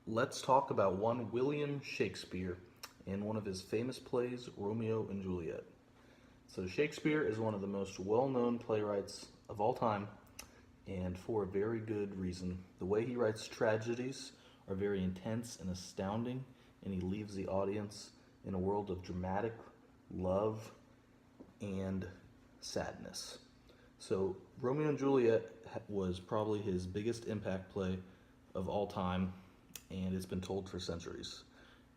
let's talk about one William Shakespeare in one of his famous plays, Romeo and Juliet. So, Shakespeare is one of the most well known playwrights of all time, and for a very good reason. The way he writes tragedies are very intense and astounding, and he leaves the audience in a world of dramatic love and sadness. So, Romeo and Juliet was probably his biggest impact play of all time, and it's been told for centuries.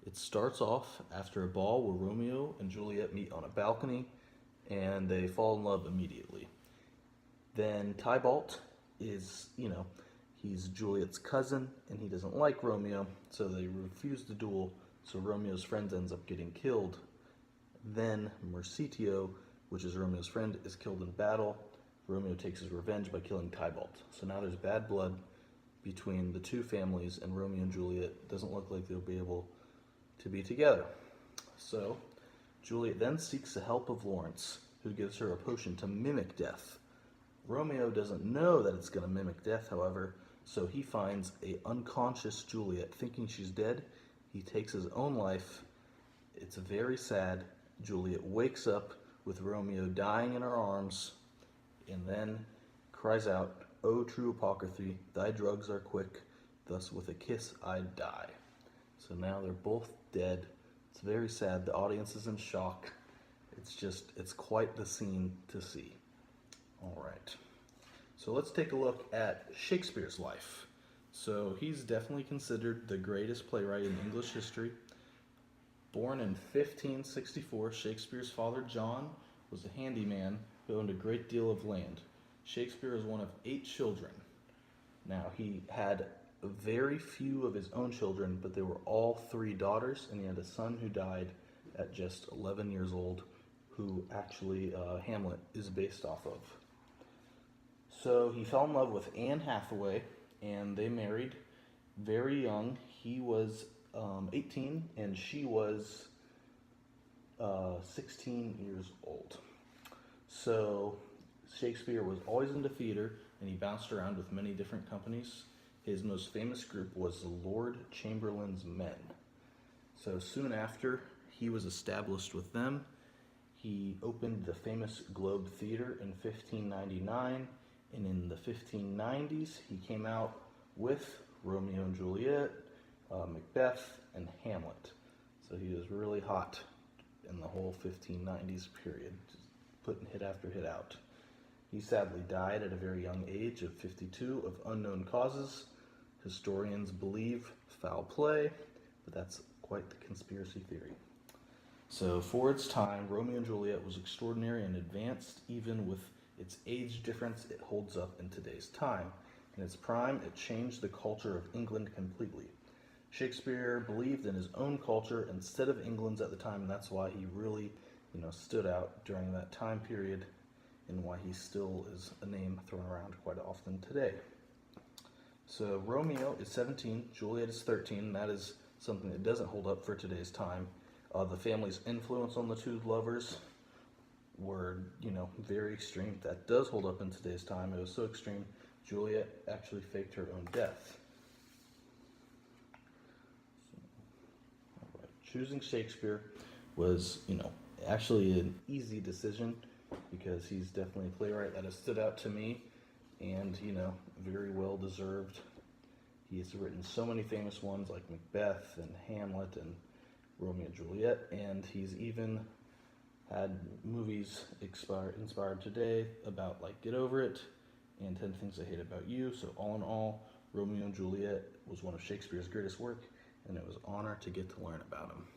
It starts off after a ball where Romeo and Juliet meet on a balcony and they fall in love immediately. Then Tybalt is, he's Juliet's cousin and he doesn't like Romeo, so they refuse the duel, so Romeo's friend ends up getting killed. Then Mercutio, which is Romeo's friend, is killed in battle. Romeo takes his revenge by killing Tybalt. So now there's bad blood between the two families, and Romeo and Juliet doesn't look like they'll be able to be together. So Juliet then seeks the help of Lawrence, who gives her a potion to mimic death. Romeo doesn't know that it's going to mimic death, however, so he finds a unconscious Juliet. Thinking she's dead, he takes his own life. It's very sad. Juliet wakes up with Romeo dying in her arms, and then cries out, "O true apocryphy, thy drugs are quick, thus with a kiss I'd die." So now they're both dead. It's very sad. The audience is in shock. It's quite the scene to see. All right. So let's take a look at Shakespeare's life. So he's definitely considered the greatest playwright in English history. Born in 1564, Shakespeare's father, John, was a handyman who owned a great deal of land. Shakespeare is one of 8 children. Now, he had very few of his own children, but they were all 3 daughters, and he had a son who died at just 11 years old, who actually Hamlet is based off of. So he fell in love with Anne Hathaway, and they married very young. He was 18, and she was 16 years old. So Shakespeare was always into theater, and he bounced around with many different companies. His most famous group was the Lord Chamberlain's Men. So soon after he was established with them, he opened the famous Globe Theater in 1599, and in the 1590s he came out with Romeo and Juliet, Macbeth, and Hamlet. So he was really hot in the whole 1590s period, just putting hit after hit out. He sadly died at a very young age of 52 of unknown causes. Historians believe foul play, but that's quite the conspiracy theory. So for its time, Romeo and Juliet was extraordinary and advanced. Even with its age difference, it holds up in today's time. In its prime, it changed the culture of England completely. Shakespeare believed in his own culture instead of England's at the time, and that's why he really, stood out during that time period, and why he still is a name thrown around quite often today. So Romeo is 17, Juliet is 13, and that is something that doesn't hold up for today's time. The family's influence on the two lovers were, very extreme. That does hold up in today's time. It was so extreme, Juliet actually faked her own death. Choosing Shakespeare was, actually an easy decision, because he's definitely a playwright that has stood out to me, and, very well deserved. He's written so many famous ones like Macbeth and Hamlet and Romeo and Juliet, and he's even had movies inspired today about like Get Over It and 10 Things I Hate About You. So all in all, Romeo and Juliet was one of Shakespeare's greatest work, and it was an honor to get to learn about him.